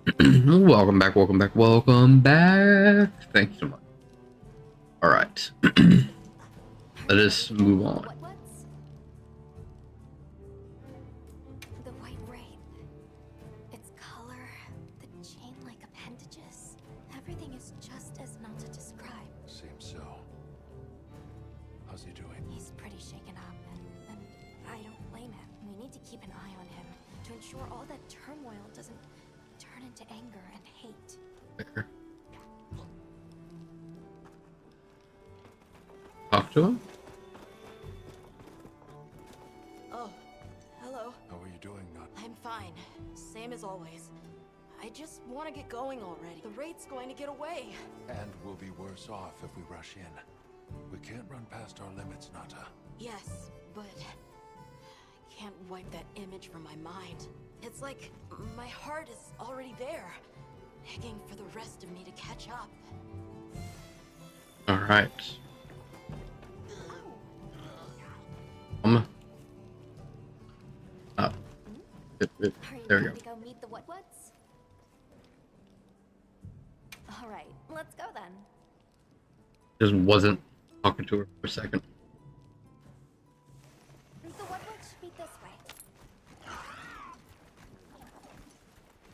Welcome back, welcome back, welcome back. Thank you so much. All right. Let us move on. What's the white wraith? Its color, the chain-like appendages. Everything is just as Nata described. Seems so. How's he doing? He's pretty shaken up, and I don't blame him. We need to keep an eye on him to ensure all that turmoil doesn't turn into anger and hate. There. Talk to him. Oh, hello. How are you doing, Nat? I'm fine. Same as always. I just want to get going already. The raid's going to get away. And we'll be worse off if we rush in. We can't run past our limits, Nata. Yes, but I can't wipe that image from my mind. It's like my heart is already there, begging for the rest of me to catch up. All right. Up. Are you There we ready go. to go meet the what's? All right, let's go then. Just wasn't talking to her for a second. The what should be this way.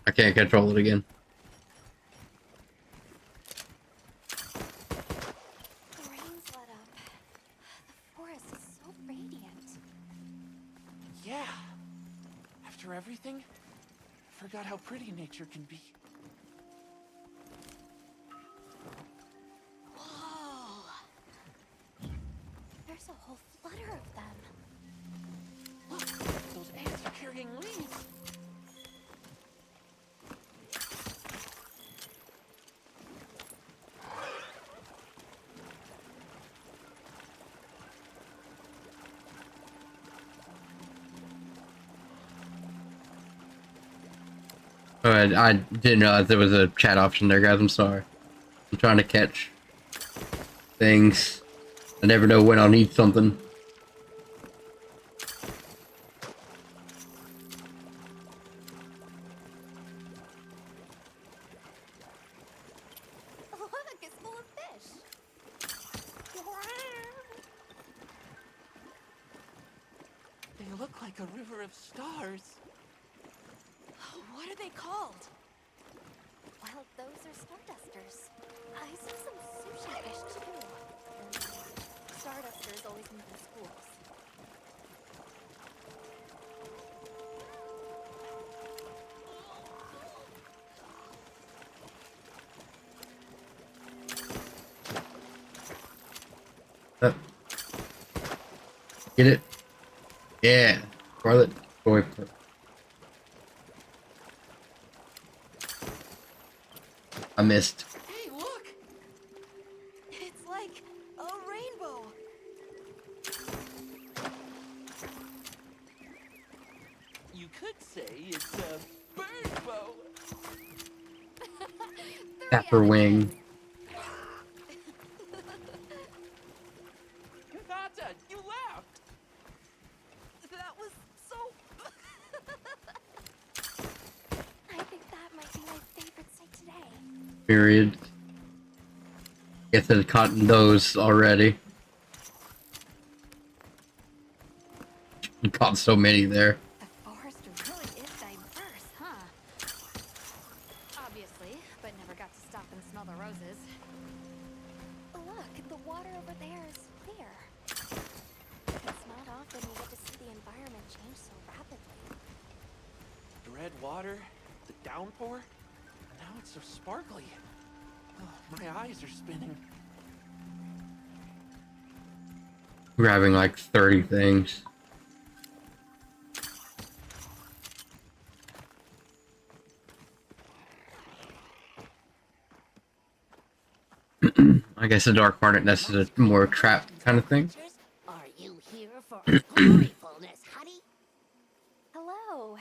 I can't control it again. The rain's let up. The forest is so radiant. Yeah. After everything, I forgot how pretty nature can be. Whoa! There's a whole flutter of them. Look, those ants are carrying leaves. Alright, I didn't realize there was a chat option there, guys. I'm sorry. I'm trying to catch things. I never know when I'll need something. Look, it's full of fish. They look like a river of stars. What are they called? Well, those are stardusters. I saw some sushi fish too. Stardusters always move in schools. Uh, Get it? Yeah. Scarlet. Boy. I missed. Hey, look! It's like a rainbow. You could say it's a bird bow. Dapper wing. Nata, you laughed. That was so... I think that might be my favorite sight today. Period. Guess I've caught those already. Caught so many there. The forest really is diverse, huh? Obviously, but never got to stop and smell the roses. Look, the water over there is clear. It's not often you get to see the environment change so rapidly. The red water, the downpour. Now it's so sparkly. Oh, my eyes are spinning. Grabbing like 30 things. I guess the Dark Hornet Nest is a more trap kind of thing. Are you here for gloryfulness, honey? Hello.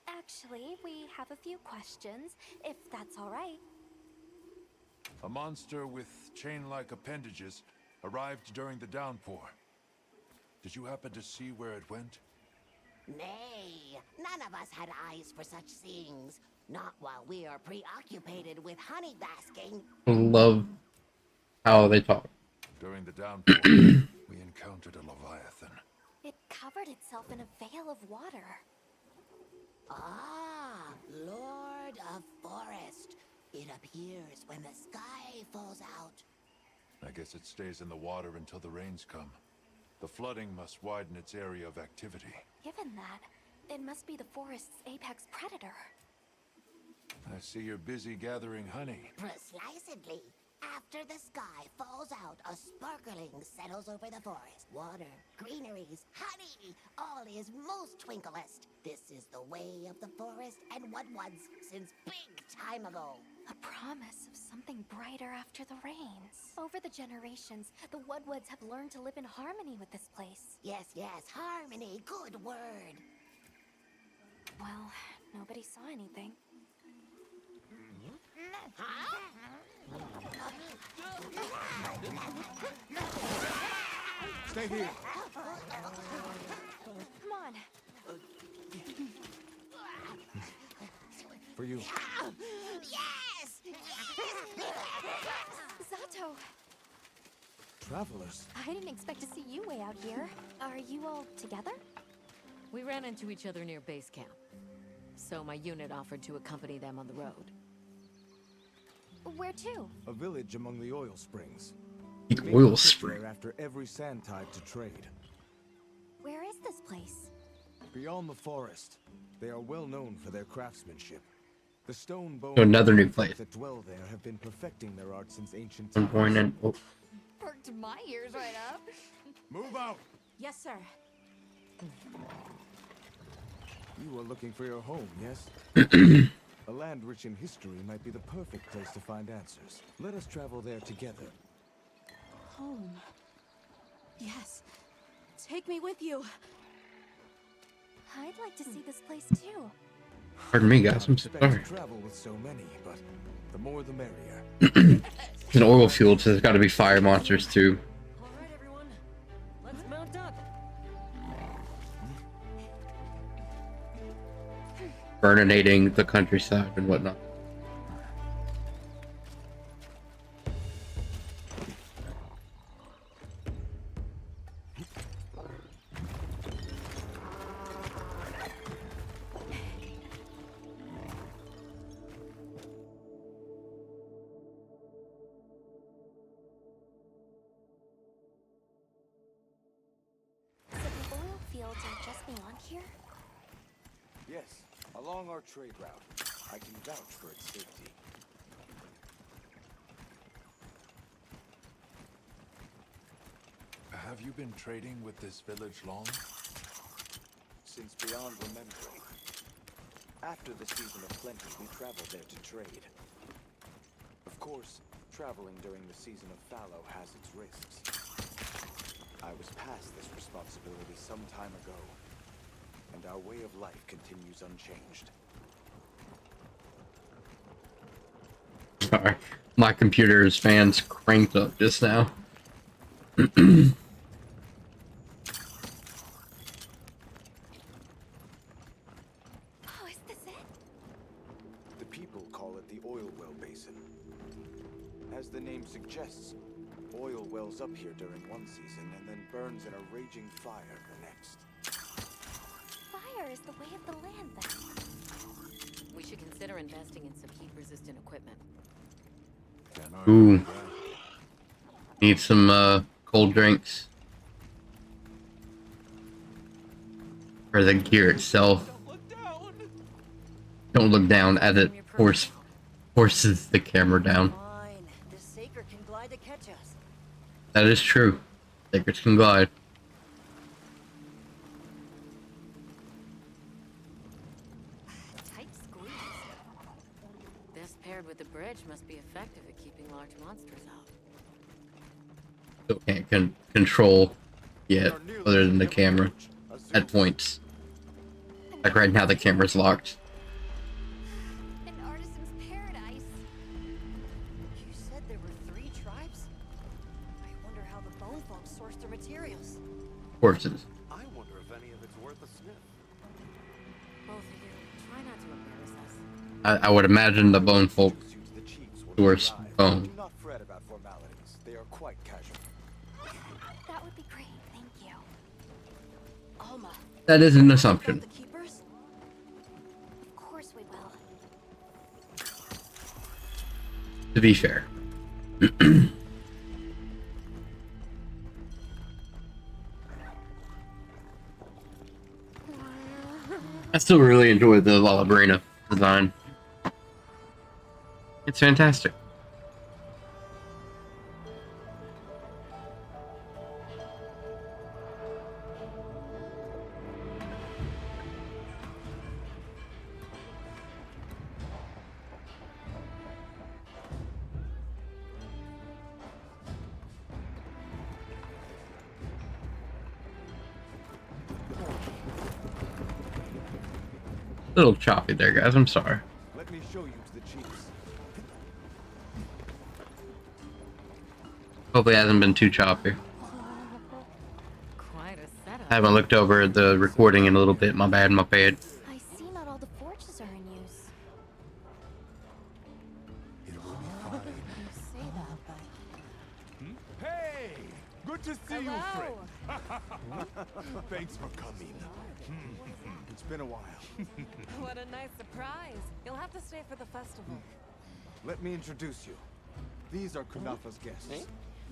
Actually, we have a few questions, if that's all right. A monster with chain-like appendages arrived during the downpour. Did you happen to see where it went? Nay, none of us had eyes for such things. Not while we are preoccupied with honey basking. Love how they talk. During the downpour, we encountered a leviathan. It covered itself in a veil of water. Ah, Lord of Forest. It appears when the sky falls out. I guess it stays in the water until the rains come. The flooding must widen its area of activity. Given that, it must be the forest's apex predator. I see you're busy gathering honey. Precisely. After the sky falls out, a sparkling settles over the forest. Water, greeneries, honey, all is most twinklest. This is the way of the forest and what was since big time ago. A promise of something brighter after the rains. Over the generations, the Woodwoods have learned to live in harmony with this place. Yes, yes, harmony, good word. Well, nobody saw anything. Stay here. Come on. For you. Yes! Zato, Travelers. I didn't expect to see you way out here. Are you all together? We ran into each other near base camp, so my unit offered to accompany them on the road. Where to? A village among the oil springs. The We oil make trips spring. there after every sand tide to trade. Where is this place? Beyond the forest, they are well known for their craftsmanship. The stone bone So another new place. that dwell there have been perfecting their art since ancient I'm times. going in. Oh, Perked my ears right up. Move out! Yes, sir. You are looking for your home, yes? A land rich in history might be the perfect place to find answers. Let us travel there together. Home. Yes. Take me with you. I'd like to see this place too. pardon me, guys. I'm so Expect sorry. to travel with so many, but the more the merrier. It's an oil field, so there's got to be fire monsters too. All right, everyone. Let's mount up. Burninating the countryside and whatnot. So the oil fields are just beyond here? Yes, along our trade route. I can vouch for its safety. Have you been trading with this village long? Since beyond remembering. After the season of plenty, we traveled there to trade. Of course, traveling during the season of fallow has its risks. I was past this responsibility some time ago, and our way of life continues unchanged. Sorry, my computer's fans cranked up just now. Oh, is this it? The people call it the oil well basin. As the name suggests, oil wells up here during one season and then burns in a raging fire the next. Fire is the way of the land then. We should consider investing in some heat-resistant equipment. Can't argue Ooh. with that. Need some cold drinks. For the gear itself. Don't look down. Don't look down as it forces the camera down. Fine. This Saker can glide to catch us. That is true. Sacrets can glide. Tight squeeze. This paired with the bridge must be effective at keeping large monsters out. Still can't control yet, other than the camera at points. Like right now, the camera's locked. An artisan's paradise. You said there were 3 tribes? I wonder how the bone folks source their materials. Horses. I wonder if any of it's worth a sniff. I would imagine the bone folk Introduce you to the chiefs when who we are arrive. bone. Do not fret about formalities. They are quite casual. That would be great, thank you. Alma, That is an about assumption. the keepers? Of course we will. To be fair. I still really enjoy the Lalabrina design. It's fantastic. A little choppy there, guys. I'm sorry. Let me show you to the chiefs. Hopefully it hasn't been too choppy. Quite a setup. I haven't looked over the recording in a little bit. My bad, my bad. I see not all the forges are in use. It will be fine. You say that, but... Hey! Good to see you, friend. Thanks for coming. It's been a while. What a nice surprise. You'll have to stay for the festival. Let me introduce you. These are Kunafa's guests.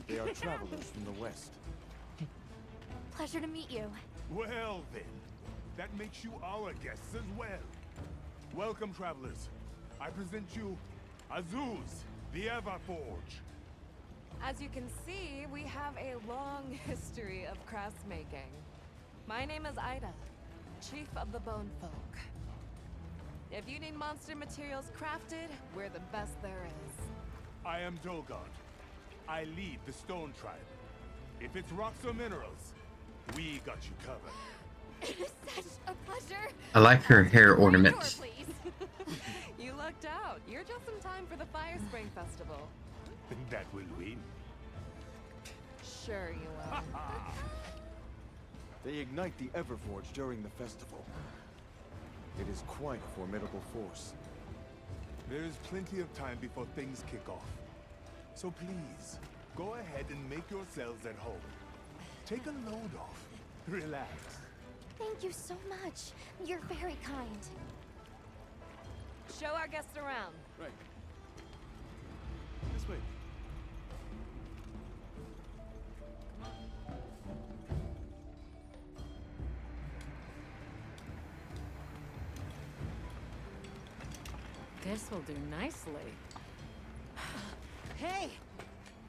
They are travelers from the west. Pleasure to meet you. Well then, that makes you our guests as well. Welcome, travelers. I present you Azuz, the Everforge. As you can see, we have a long history of crafts making. My name is Ida, Chief of the Bone Folk. If you need monster materials crafted, we're the best there is. I am Dolgard. I lead the Stone Tribe. If it's rocks or minerals, we got you covered. It is such a pleasure. I like her hair Door, ornaments. please. You lucked out. You're just in time for the Fire Spring Festival. That will win. Sure you will. They ignite the Everforge during the festival. It is quite a formidable force. There is plenty of time before things kick off. So please, go ahead and make yourselves at home. Take a load off. Relax. Thank you so much. You're very kind. Show our guests around. Right. This way. This will do nicely. Hey!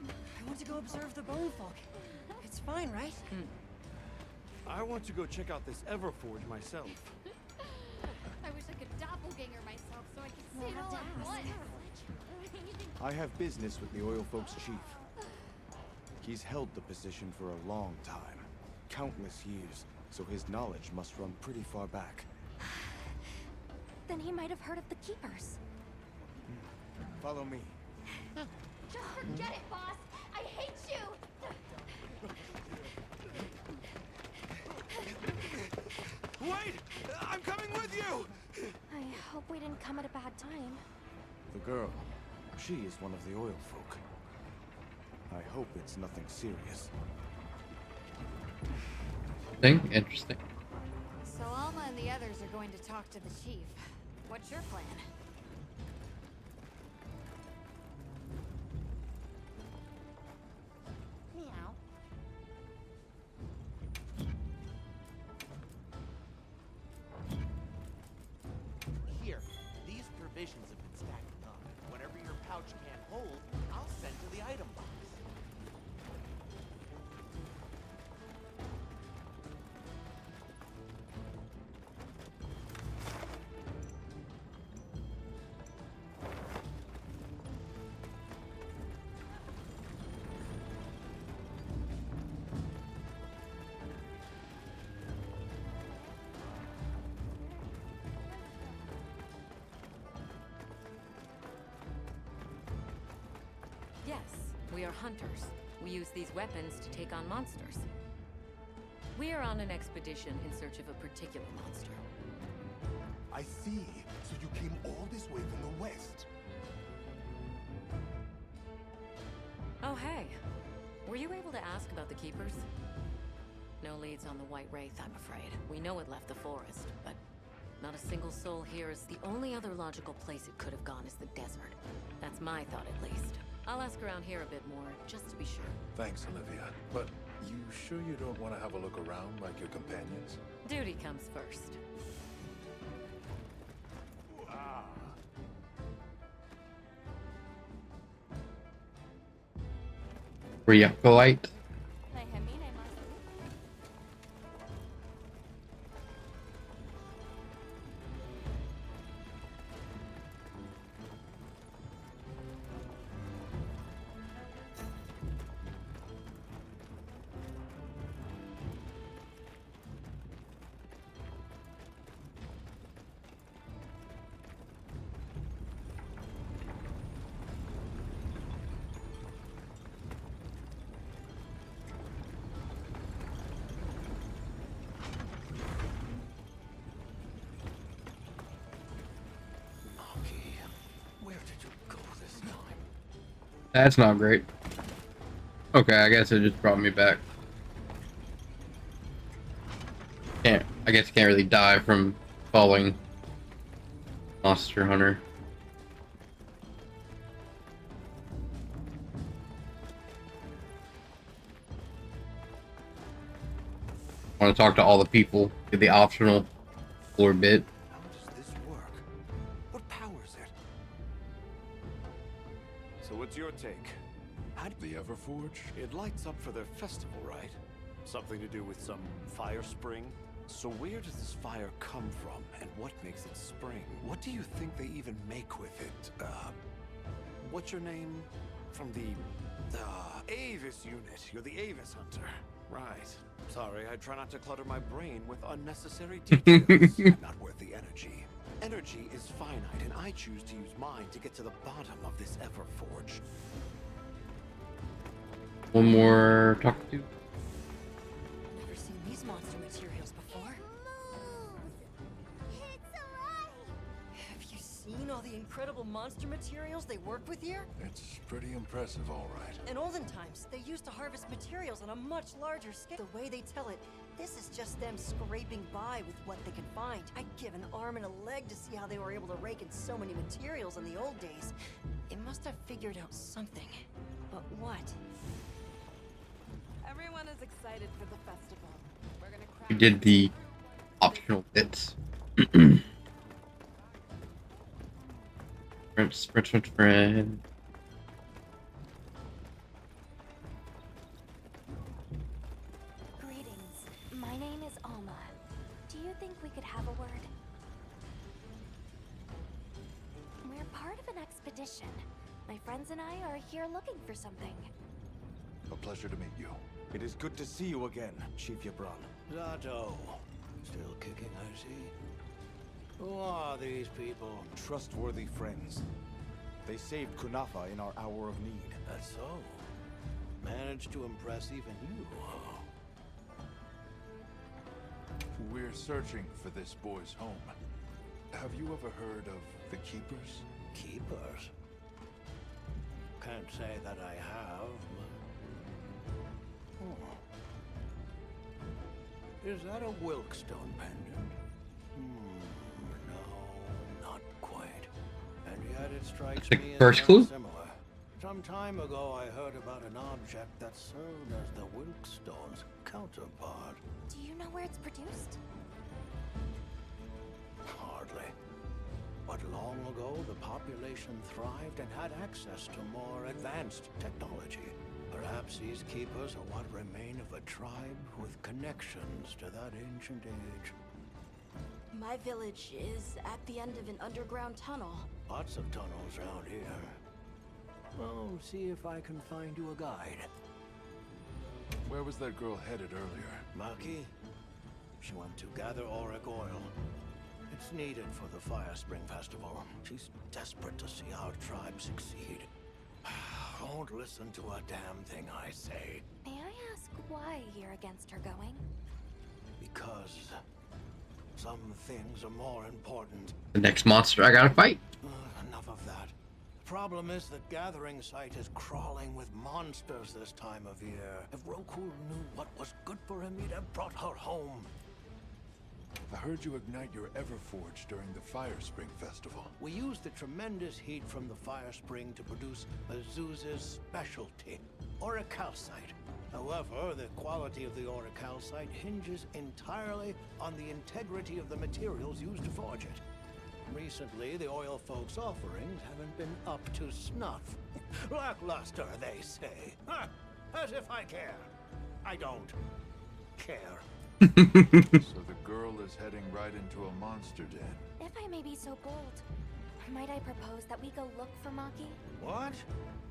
I want to go observe the bone folk. It's fine, right? I want to go check out this Everforge myself. I wish I could doppelganger myself so I could see it all at once. I have business with the Oil Folks chief. He's held the position for a long time. Countless years, so his knowledge must run pretty far back. Then he might have heard of the Keepers. Follow me. Just forget it, boss! I hate you! Wait! I'm coming with you! I hope we didn't come at a bad time. The girl, she is one of the Oil Folk. I hope it's nothing serious. Interesting. So Alma and the others are going to talk to the chief. What's your plan? Meow. Here, these provisions have been stacking up. Whatever your pouch can't hold, I'll send to the item box. Yes, we are hunters. We use these weapons to take on monsters. We are on an expedition in search of a particular monster. I see. So you came all this way from the west. Oh, hey. Were you able to ask about the Keepers? No leads on the White Wraith, I'm afraid. We know it left the forest, but not a single soul here. Is the only other logical place it could have gone is the desert. That's my thought, at least. I'll ask around here a bit more, just to be sure. Thanks, Olivia. But you sure you don't want to have a look around like your companions? Duty comes first. Were you polite? That's not great. Okay, I guess it just brought me back. I guess you can't really die from falling Monster Hunter. I want to talk to all the people, get the optional floor bit. How does this work? What powers it? So what's your take? How The Everforge? It lights up for their festival, right? Something to do with some fire spring? So where does this fire come from, and what makes it spring? What do you think they even make with it? What's your name? From the Avis unit. You're the Avis hunter. Right. Sorry, I try not to clutter my brain with unnecessary details. Not worth the energy. Energy is finite, and I choose to use mine to get to the bottom of this Everforge. One more talk to. Never seen these monster materials before. It's alive! Have you seen all the incredible monster materials they work with here? It's pretty impressive, all right. In olden times, they used to harvest materials on a much larger scale. The way they tell it, this is just them scraping by with what they can find. I'd give an arm and a leg to see how they were able to rake in so many materials in the old days. They must have figured out something. But what? Everyone is excited for the festival. We're gonna We did the optional bits. Friend. Greetings. My name is Alma. Do you think we could have a word? We're part of an expedition. My friends and I are here looking for something. A pleasure to meet you. It is good to see you again, Chief Yabran. Zato. Still kicking, I see. Who are these people? Trustworthy friends. They saved Kunafa in our hour of need. That's so. Managed to impress even you. We're searching for this boy's home. Have you ever heard of the Keepers? Keepers? Can't say that I have. Is that a Wilkstone pendant? No, not quite. And yet it strikes That's the me as first very clue? similar. Some time ago I heard about an object that served as the Wilkstone's counterpart. Do you know where it's produced? Hardly. But long ago, the population thrived and had access to more advanced technology. Perhaps these keepers are what remain of a tribe with connections to that ancient age. My village is at the end of an underground tunnel. Lots of tunnels around here. Well, see if I can find you a guide. Where was that girl headed earlier? Maki? She went to gather auric oil. It's needed for the Fire Spring Festival. She's desperate to see our tribe succeed. Don't listen to a damn thing I say. May I ask why you're against her going? Because Some things are more important. The next monster I gotta fight. Enough of that. The problem is the gathering site is crawling with monsters this time of year. If Roku knew what was good for him, he'd have brought her home. I heard you ignite your Everforge during the Fire Spring Festival. We used the tremendous heat from the fire spring to produce Azuz's specialty, auricalcite. However, the quality of the auricalcite hinges entirely on the integrity of the materials used to forge it. Recently, the oil folks' offerings haven't been up to snuff. Lackluster, they say. As if I care. I don't care. So the girl is heading right into a monster den. If I may be so bold, might I propose that we go look for Maki? What?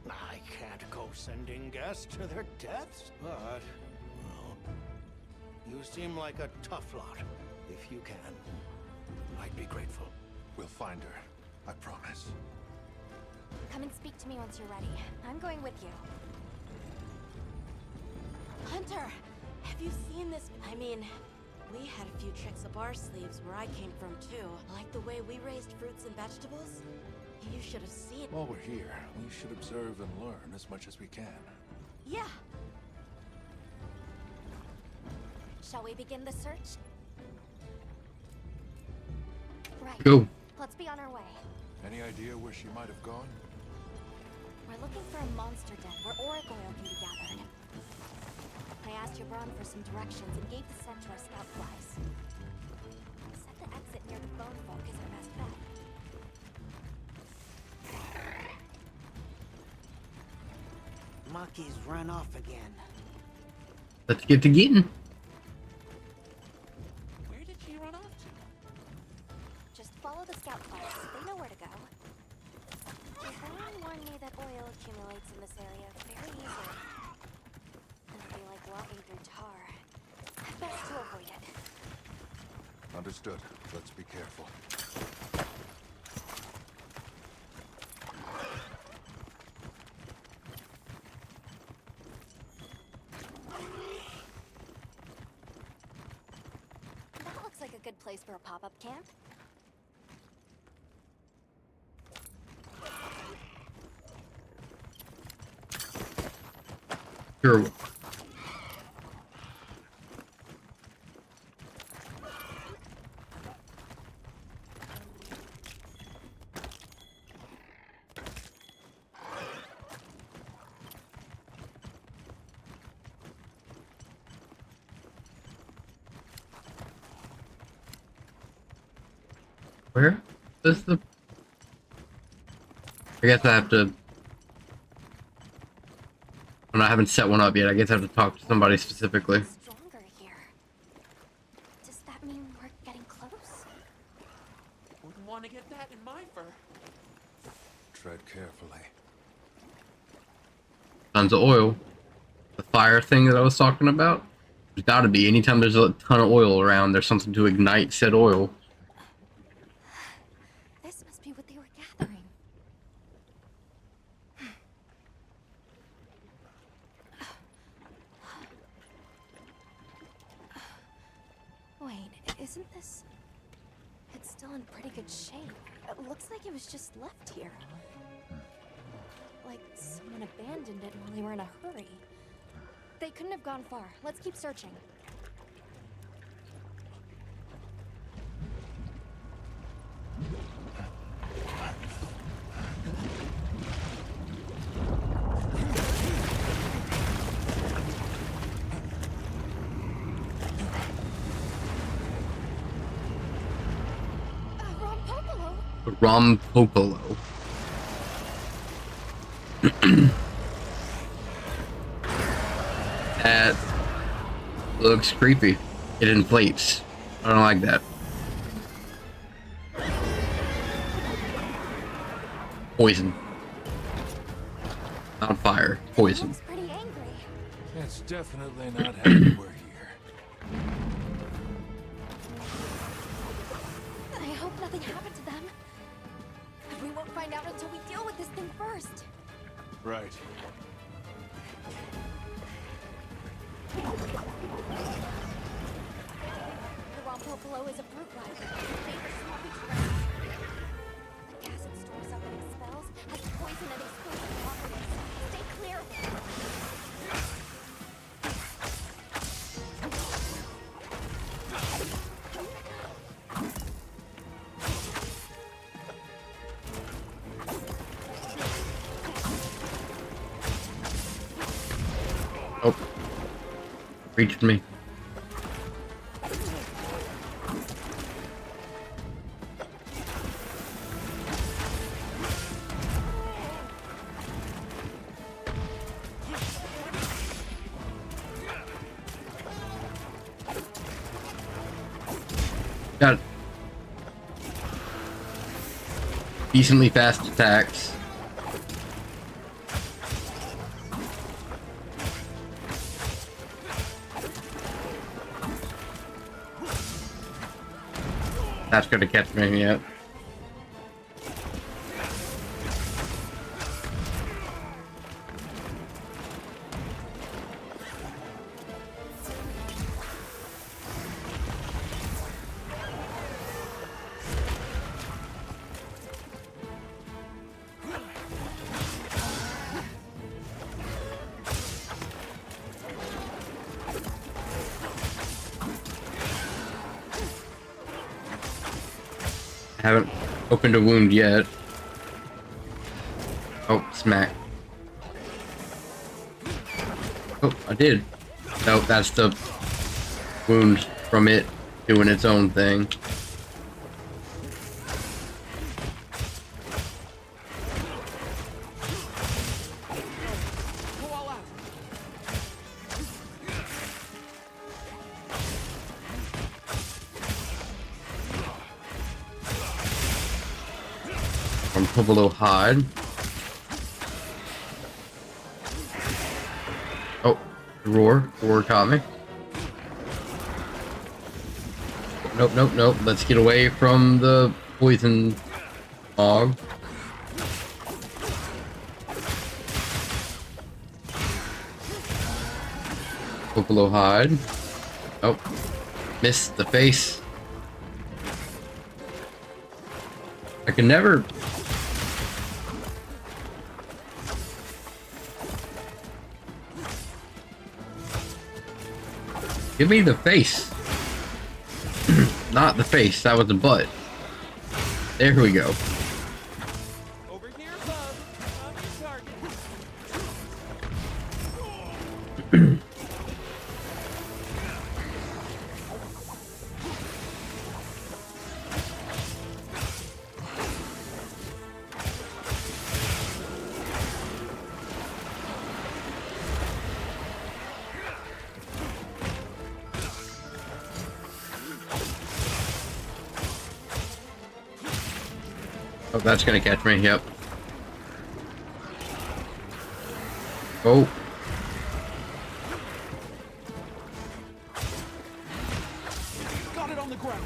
I can't go sending guests to their deaths, but, well, you seem like a tough lot. If you can, I'd be grateful. We'll find her. I promise. Come and speak to me once you're ready. I'm going with you. Hunter, have you seen this? I mean, we had a few tricks up our sleeves where I came from too. Like the way we raised fruits and vegetables. You should have seen. While we're here, we should observe and learn as much as we can. Yeah. Shall we begin the search? Right. Go. Let's be on our way. Any idea where she might have gone? We're looking for a monster den where auric oil can be gathered. I asked Yabron for some directions and gave the scent to our scout flies. Said the exit near the bone folk is our best bet. Maki's run off again. Let's get to getting. Where did she run off to? Just follow the scout flies. They know where to go. Yabron warned me that oil accumulates in this area very easily. It'll be like walking through tar. Best to avoid it. Understood. Let's be careful. That looks like a good place for a pop-up camp. Sure. Where is the... I guess I have to... I haven't set one up yet. I guess I have to talk to somebody specifically. Stronger here. Does that mean we're getting close? Wouldn't want to get that in my fur. Tread carefully. Tons of oil. The fire thing that I was talking about. There's gotta be. Anytime there's a ton of oil around, there's something to ignite said oil. This must be what they were gathering. Wait, isn't this... It's still in pretty good shape. It looks like it was just left here. Like someone abandoned it while they were in a hurry. They couldn't have gone far. Let's keep searching. Rompopolo. That looks creepy. It inflates. I don't like that. Poison. Not fire. Poison. Pretty angry. It's definitely not happy we're here. I hope nothing happened to them. But we won't find out until we deal with this thing first. Right. The Well, below is a brute rider. Favorite swampy terrain. The gas it stores up and expels has poison and explosive properties. Stay clear of it. Oh. Reached me. Got decently fast attacks. That's gonna catch me, yeah. Haven't opened a wound yet. Oh, smack. Oh, I did. No, that's the wound from it doing its own thing. From Pueblo Hide. Oh, Roar. Roar caught me. Nope, nope, nope. Let's get away from the poison hog. Pueblo Hide. Oh, missed the face. I can never... Give me the face. Not the face, that was the butt. There we go. Over here, bub. I'm your target. Oh, that's gonna catch me, yep. Oh. Got it on the ground.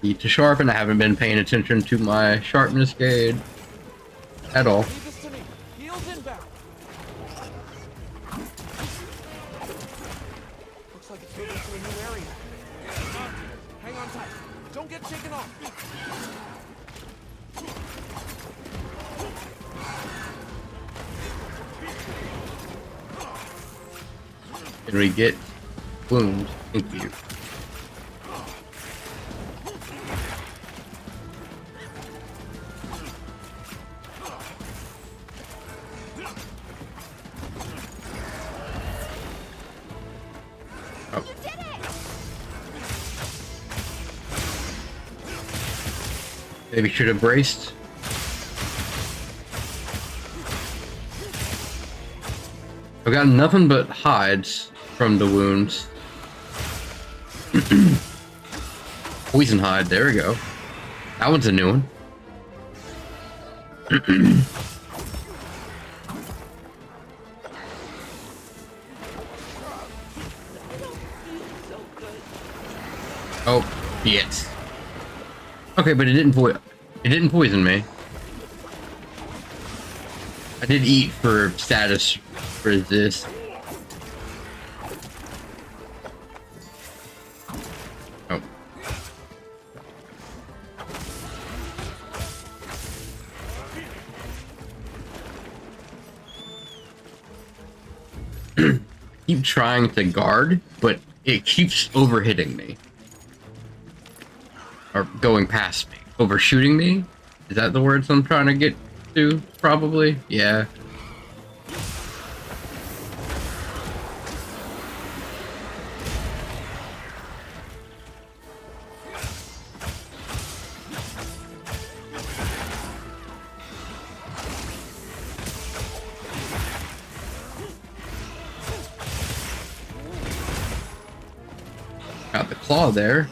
Need to sharpen. I haven't been paying attention to my sharpness gauge at all. Leave this to me. Heels inbound. Looks like it's moving to a new area. Hang on tight. Don't get shaken off. Can we get wounds? Thank you. Oh. Maybe should have braced. I've got nothing but hides from the wounds. Poison hide, there we go. That one's a new one. Shit. Okay, but it didn't poison me. I did eat for status resist. Oh. Keep trying to guard, but it keeps overhitting me. Or going past me. Overshooting me? Is that the words I'm trying to get to? Probably? Yeah. Got the claw there.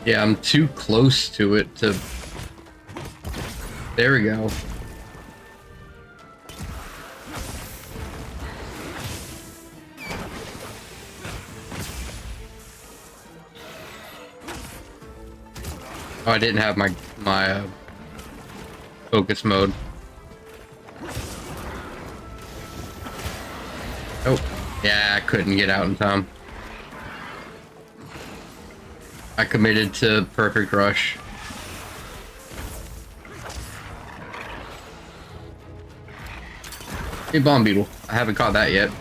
Yeah, I'm too close to it to... There we go. Oh, I didn't have my focus mode. Oh, yeah, I couldn't get out in time. I committed to perfect rush. Hey, bomb beetle. I haven't caught that yet.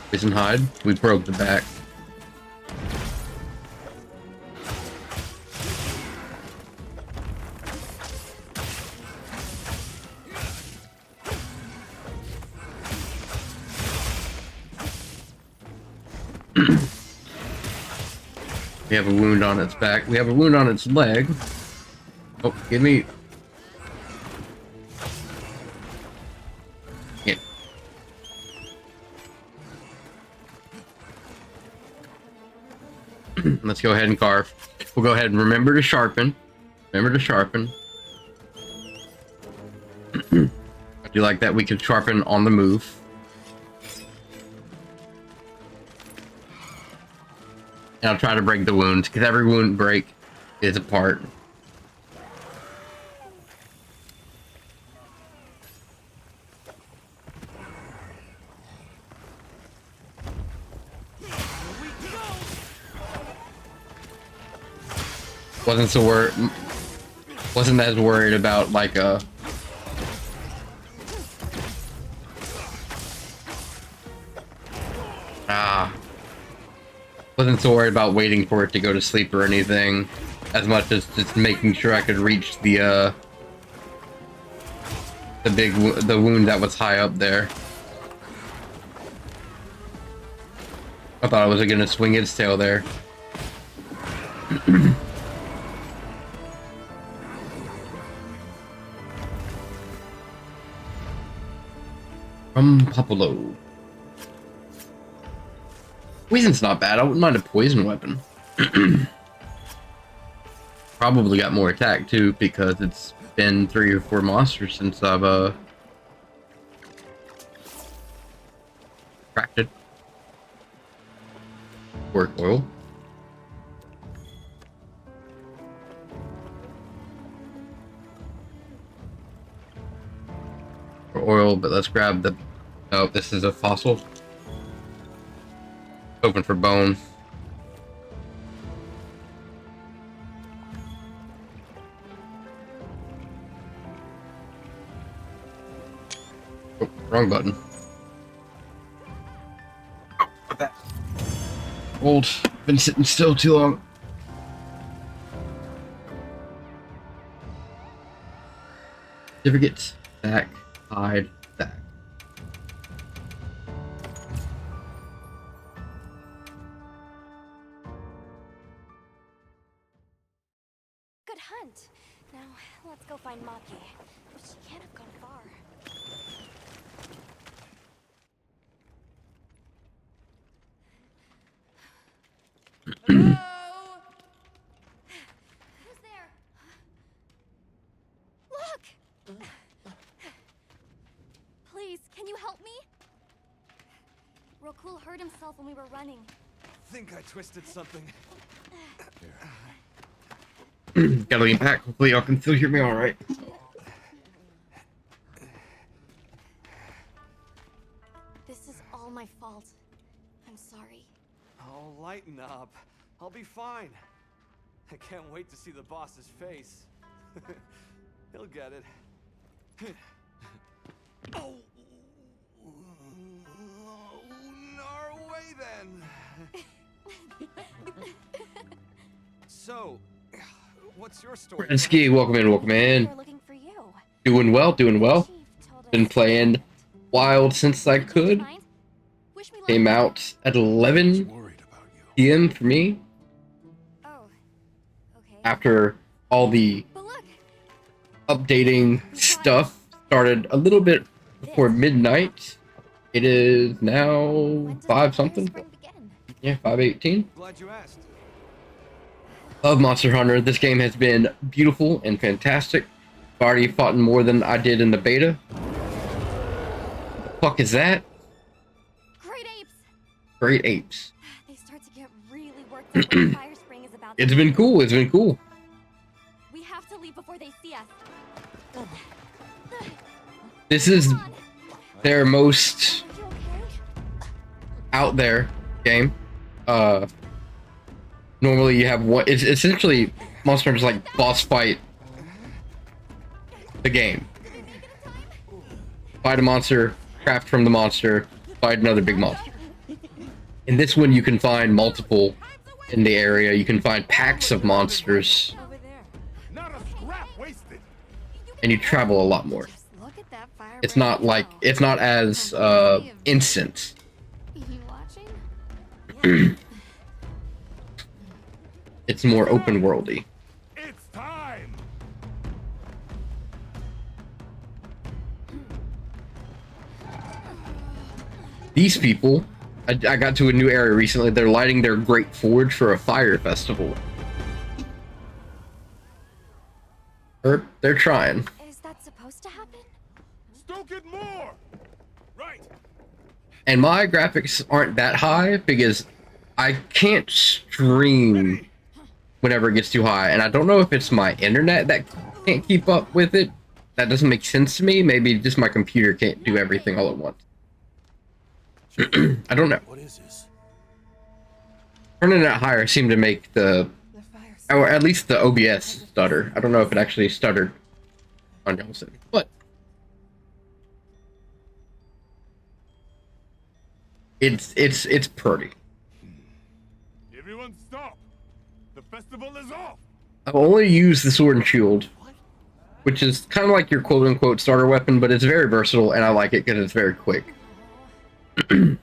Poison hide. We broke the back. We have a wound on its back. We have a wound on its leg. Oh, give me... Yeah. Let's go ahead and carve. We'll go ahead and remember to sharpen. Remember to sharpen. I do like that we can sharpen on the move. And I'll try to break the wounds, because every wound break is a part. Wasn't as worried about like a... Wasn't so worried about waiting for it to go to sleep or anything, as much as just making sure I could reach the wound that was high up there. I thought I was gonna swing its tail there. From Popolo. Poison's not bad. I wouldn't mind a poison weapon. Probably got more attack too, because it's been 3 or 4 monsters since I've cracked it. Work oil. Or oil, but let's grab the... Oh, this is a fossil. Open for bone. Oh, wrong button. Old. Been sitting still too long. Certificates. Stack. Hide. Stack. Good hunt. Now, let's go find Maki. But she can't have gone far. Hello? Who's there? Look! Please, can you help me? Rokul hurt himself when we were running. Think I twisted something. Gotta lean back. Hopefully y'all can still hear me alright. This is all my fault. I'm sorry. Oh, lighten up. I'll be fine. I can't wait to see the boss's face. He'll get it. Oh! Norway then! So, what's your story? Ski, welcome in, welcome in. We're looking for you. Doing well, doing well. Chief told us Been playing Wild since I could. find. Wish me luck. Came out at 11 p.m. for me. Oh. Okay. After all the But look, updating stuff started a little bit before midnight. It is now when does 5 the something. spring begin? Yeah, 5:18. Glad you asked. Love Monster Hunter. This game has been beautiful and fantastic. I've already fought more than I did in the beta. The fuck is that? Great apes. Great apes. They start to get really worked up when the fire spring is about to It's been cool. It's been cool. We have to leave before they see us. This is Come on. their most Are you okay? out there game. Normally you have one. It's essentially Monster Hunter's like boss fight the game. Fight a monster, craft from the monster, fight another big monster. In this one, you can find multiple in the area. You can find packs of monsters, Over there. Not a scrap wasted. and you travel a lot more. Just look at that fire. It's not like it's not as instant. You watching? It's more open worldy. It's time. These people, I got to a new area recently. They're lighting their Great Forge for a fire festival. They're trying. Is that supposed to happen? Stoke it more. Right. And my graphics aren't that high because I can't stream whenever it gets too high. And I don't know if it's my internet that can't keep up with it. That doesn't make sense to me. Maybe just my computer can't do everything all at once. I don't know. What is this? Turning it higher seemed to make the, The fire or at least the OBS stutter. I don't know if it actually stuttered on Johnson, but it's pretty. Everyone stop. The festival is off. I've only used the sword and shield, which is kind of like your quote-unquote starter weapon, but it's very versatile, and I like it because it's very quick. I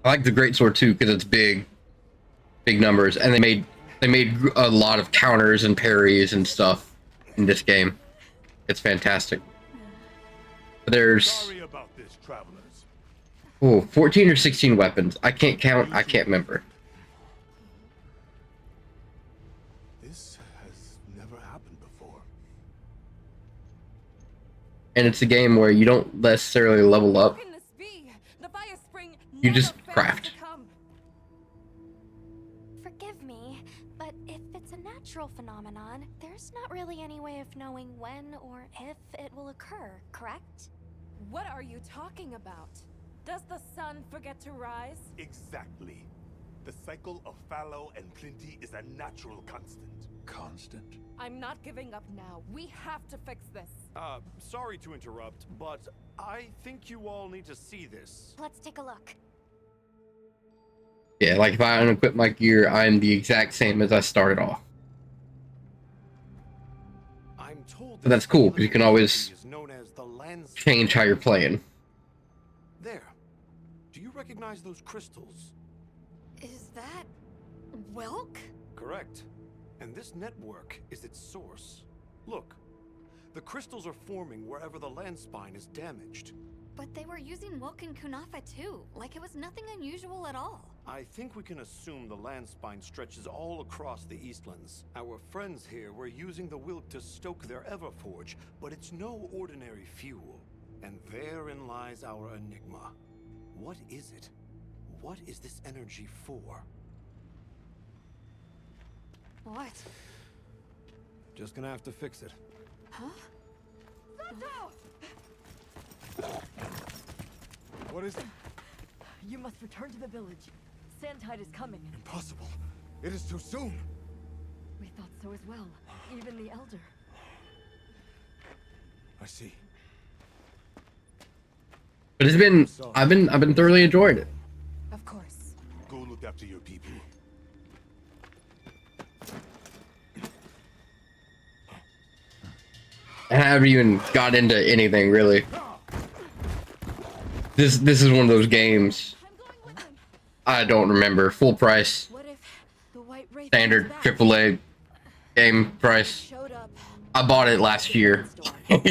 like the greatsword too because it's big numbers, and they made a lot of counters and parries and stuff in this game. It's fantastic. There's Sorry about this, travelers. 14 or 16 weapons. I can't count. I can't remember. This has never happened before. And it's a game where you don't necessarily level up. How can this be? The fire spring You never just fails craft. to come. Forgive me, but if it's a natural phenomenon, there's not really any way of knowing when or if it will occur, correct? What are you talking about? Does the sun forget to rise? Exactly. The cycle of fallow and plenty is a natural constant. Constant? I'm not giving up now. We have to fix this. Sorry to interrupt, but I think you all need to see this. Let's take a look. Yeah, like if I unequip my gear, I'm the exact same as I started off. I'm told So that's cool because you can always is known as the Land change how you're playing. There. Do you recognize those crystals? Is that Welk? Correct. And this network is its source. Look, the crystals are forming wherever the land spine is damaged. But they were using Welk and Kunafa too, like it was nothing unusual at all. I think we can assume the land spine stretches all across the Eastlands. Our friends here were using the Wilk to stoke their Everforge, but it's no ordinary fuel. And therein lies our enigma. What is it? What is this energy for? What? Just gonna have to fix it. Huh? What is it? You must return to the village. Sandtide is coming. Impossible. It is too soon. We thought so as well. Even the Elder. I see. But it's been I've been thoroughly enjoying it. Of course. Go look after your people. I haven't even got into anything really. This is one of those games I don't remember. Full price, What if the White Wraith standard comes back? AAA game price. Showed up. I bought it last year. And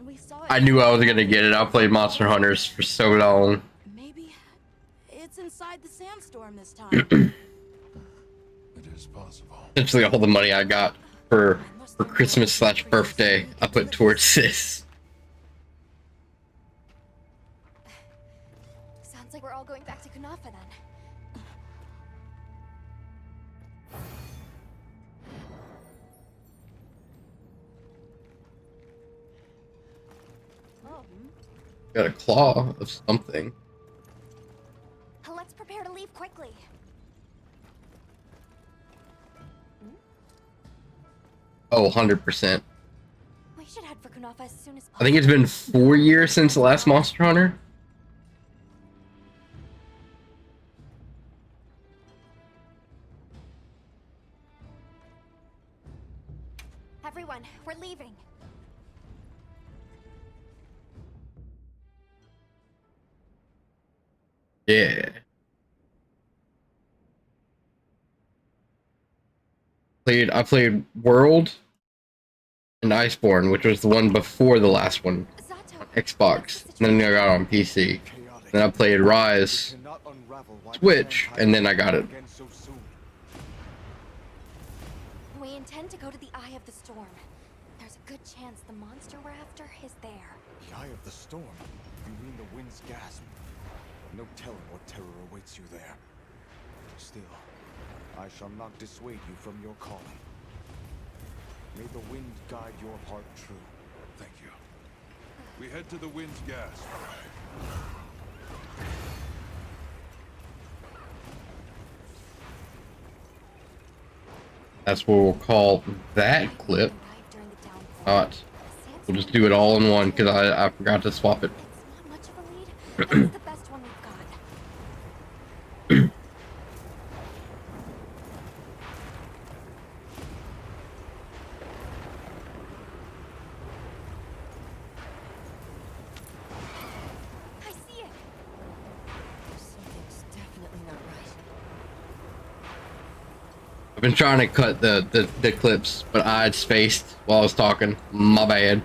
we saw it. I knew I was gonna get it. I played Monster Hunters for so long. Maybe it's inside the sandstorm this time. It is possible. Essentially, all the money I got for Christmas/birthday, I put towards this. Sounds like we're all going back to Kunafa then. Got a claw of something. Let's prepare to leave quickly. Oh, 100%. We should head for Kunafa as soon as possible. I think it's been 4 years since the last Monster Hunter. Everyone, we're leaving. Yeah. I played World and Iceborne, which was the one before the last one on Xbox. And then I got it on PC. Then I played Rise, Switch, and then I got it. We intend to go to the Eye of the Storm. There's a good chance the monster we're after is there. The Eye of the Storm? You mean the Wind's Gasp? No telling what terror awaits you there. Still, I shall not dissuade you from your calling. May the wind guide your heart true. Thank you. We head to the Wind's Gasp. That's what we'll call that clip. Not. We'll just do it all in one because I forgot to swap it. It's not much of a lead, but it's the best one we've got. I see it. Something's definitely not right. I've been trying to cut the clips, but I had spaced while I was talking. My bad.